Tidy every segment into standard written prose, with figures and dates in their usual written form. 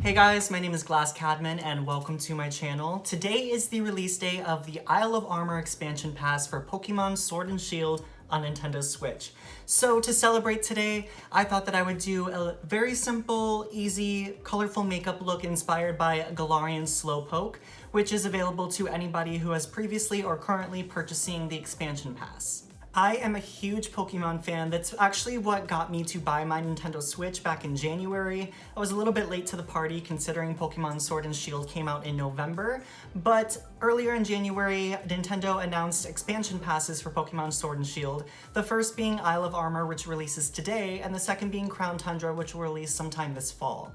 Hey guys, my name is Caedmon and welcome to my channel. Today is the release day of the Isle of Armor expansion pass for Pokemon Sword and Shield on Nintendo Switch. So to celebrate today, I thought that I would do a very simple, easy, colorful makeup look inspired by Galarian Slowpoke, which is available to anybody who has previously or currently purchasing the expansion pass. I am a huge Pokemon fan. That's actually what got me to buy my Nintendo Switch back in January. I was a little bit late to the party considering Pokemon Sword and Shield came out in November, but earlier in January, Nintendo announced expansion passes for Pokemon Sword and Shield, the first being Isle of Armor, which releases today, and the second being Crown Tundra, which will release sometime this fall.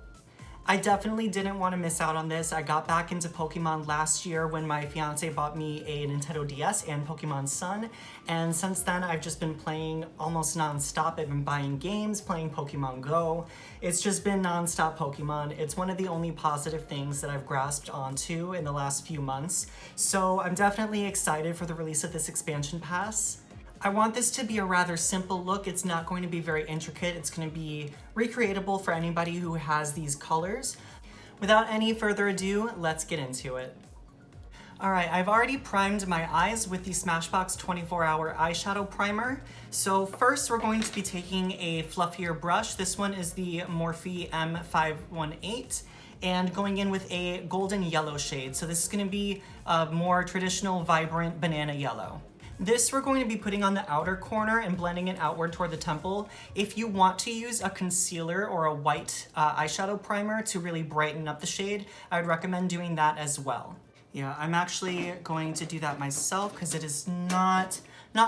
I definitely didn't want to miss out on this. I got back into Pokemon last year when my fiance bought me a Nintendo DS and Pokemon Sun, and since then I've just been playing almost non-stop. I've been buying games, playing Pokemon Go. It's just been non-stop Pokemon. It's one of the only positive things that I've grasped onto in the last few months, so I'm definitely excited for the release of this expansion pass. I want this to be a rather simple look. It's not going to be very intricate. It's going to be recreatable for anybody who has these colors. Without any further ado, let's get into it. All right, I've already primed my eyes with the Smashbox 24-hour eyeshadow primer. So first we're going to be taking a fluffier brush. This one is the Morphe M518. And going in with a golden yellow shade. So this is going to be a more traditional, vibrant banana yellow. This we're going to be putting on the outer corner and blending it outward toward the temple. If you want to use a concealer or a white eyeshadow primer to really brighten up the shade, I would recommend doing that as well. Yeah, I'm actually going to do that myself because it is not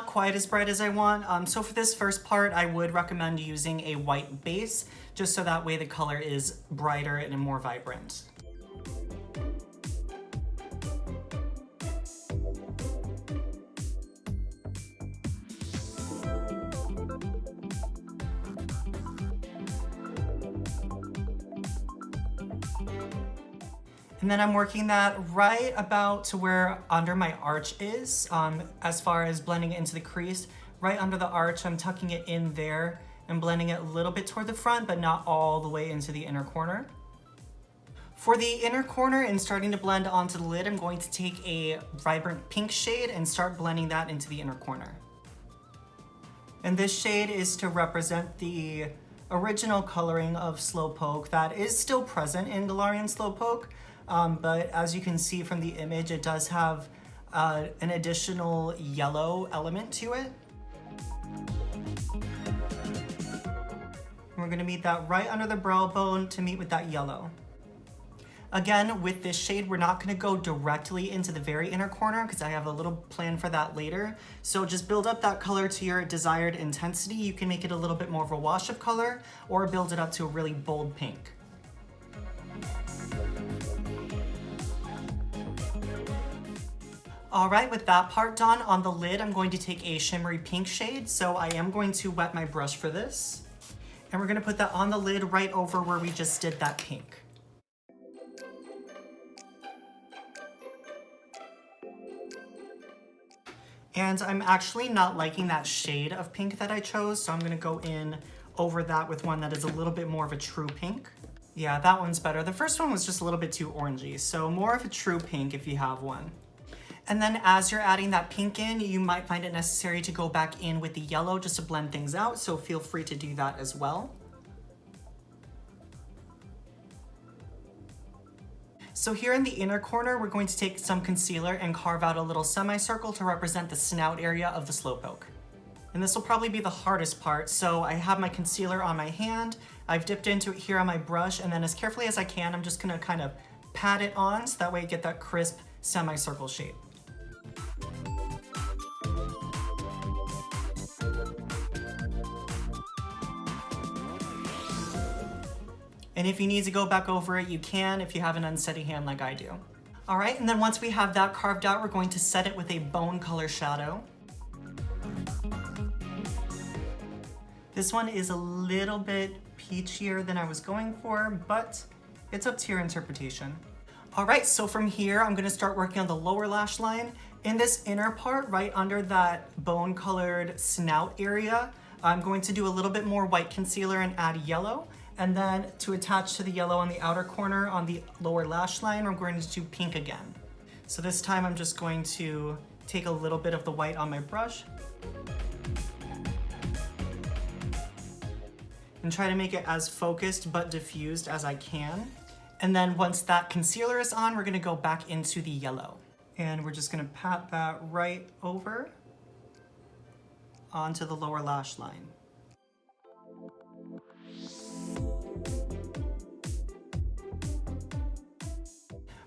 quite as bright as I want. So for this first part, I would recommend using a white base, just so that way the color is brighter and more vibrant. And then I'm working that right about to where under my arch is, as far as blending it into the crease. Right under the arch, I'm tucking it in there and blending it a little bit toward the front, but not all the way into the inner corner. For the inner corner and starting to blend onto the lid, I'm going to take a vibrant pink shade and start blending that into the inner corner. And this shade is to represent the original coloring of Slowpoke that is still present in Galarian Slowpoke. But as you can see from the image, it does have an additional yellow element to it. We're gonna meet that right under the brow bone to meet with that yellow. Again, with this shade, we're not gonna go directly into the very inner corner because I have a little plan for that later. So just build up that color to your desired intensity. You can make it a little bit more of a wash of color or build it up to a really bold pink. All right, with that part done, on the lid, I'm going to take a shimmery pink shade. So I am going to wet my brush for this. And we're gonna put that on the lid right over where we just did that pink. And I'm actually not liking that shade of pink that I chose, so I'm gonna go in over that with one that is a little bit more of a true pink. Yeah, that one's better. The first one was just a little bit too orangey, so more of a true pink if you have one. And then as you're adding that pink in, you might find it necessary to go back in with the yellow just to blend things out, so feel free to do that as well. So here in the inner corner, we're going to take some concealer and carve out a little semicircle to represent the snout area of the Slowpoke. And this will probably be the hardest part, so I have my concealer on my hand, I've dipped into it here on my brush, and then as carefully as I can, I'm just gonna kind of pat it on so that way I get that crisp semicircle shape. And if you need to go back over it, you can if you have an unsteady hand like I do. All right, and then once we have that carved out, we're going to set it with a bone color shadow. This one is a little bit peachier than I was going for, but it's up to your interpretation. All right, so from here, I'm gonna start working on the lower lash line. In this inner part, right under that bone-colored snout area, I'm going to do a little bit more white concealer and add yellow. And then to attach to the yellow on the outer corner on the lower lash line, we're going to do pink again. So this time I'm just going to take a little bit of the white on my brush and try to make it as focused but diffused as I can. And then once that concealer is on, we're gonna go back into the yellow. And we're just gonna pat that right over onto the lower lash line.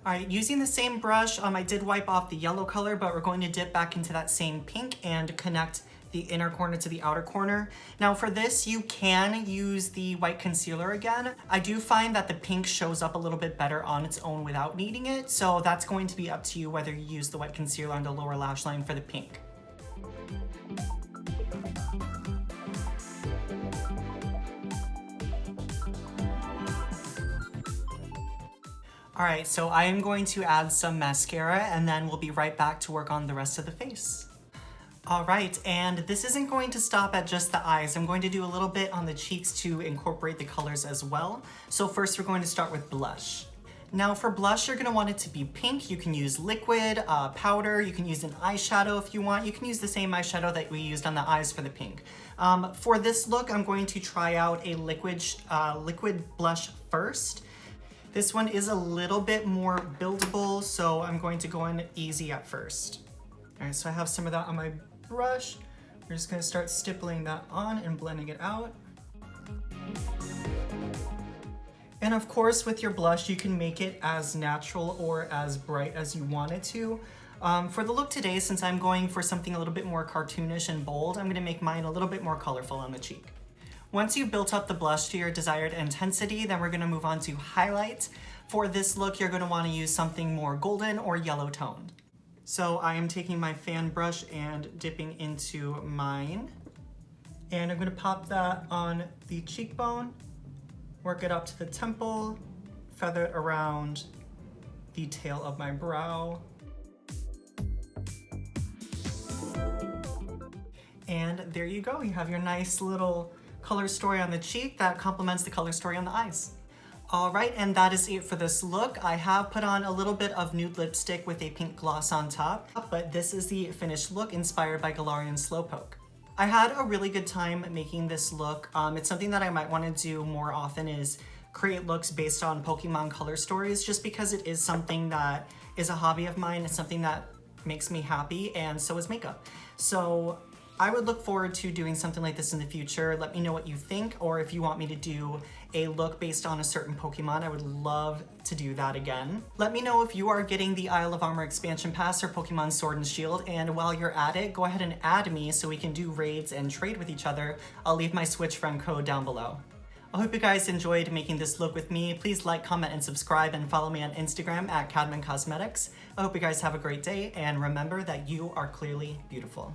All right, using the same brush, I did wipe off the yellow color, but we're going to dip back into that same pink and connect the inner corner to the outer corner. Now for this, you can use the white concealer again. I do find that the pink shows up a little bit better on its own without needing it, so that's going to be up to you whether you use the white concealer on the lower lash line for the pink. All right, so I am going to add some mascara and then we'll be right back to work on the rest of the face. All right, and this isn't going to stop at just the eyes. I'm going to do a little bit on the cheeks to incorporate the colors as well. So first we're going to start with blush. Now for blush, you're gonna want it to be pink. You can use liquid, powder, you can use an eyeshadow if you want. You can use the same eyeshadow that we used on the eyes for the pink. For this look, I'm going to try out a liquid blush first. This one is a little bit more buildable, so I'm going to go in easy at first. All right, so I have some of that on my brush. We're just gonna start stippling that on and blending it out. And of course, with your blush, you can make it as natural or as bright as you want it to. For the look today, since I'm going for something a little bit more cartoonish and bold, I'm gonna make mine a little bit more colorful on the cheek. Once you've built up the blush to your desired intensity, then we're gonna move on to highlight. For this look, you're gonna wanna use something more golden or yellow toned. So I am taking my fan brush and dipping into mine. And I'm gonna pop that on the cheekbone, work it up to the temple, feather it around the tail of my brow. And there you go, you have your nice little color story on the cheek that complements the color story on the eyes. All right, and that is it for this look. I have put on a little bit of nude lipstick with a pink gloss on top, but this is the finished look inspired by Galarian Slowpoke. I had a really good time making this look. It's something that I might want to do more often is create looks based on Pokemon color stories, just because it is something that is a hobby of mine. It's something that makes me happy, and so is makeup. So I would look forward to doing something like this in the future. Let me know what you think, or if you want me to do a look based on a certain Pokemon, I would love to do that again. Let me know if you are getting the Isle of Armor expansion pass or Pokemon Sword and Shield, and while you're at it, go ahead and add me so we can do raids and trade with each other. I'll leave my Switch friend code down below. I hope you guys enjoyed making this look with me. Please like, comment, and subscribe, and follow me on Instagram at Caedmon-Cosmetics. I hope you guys have a great day, and remember that you are clearly beautiful.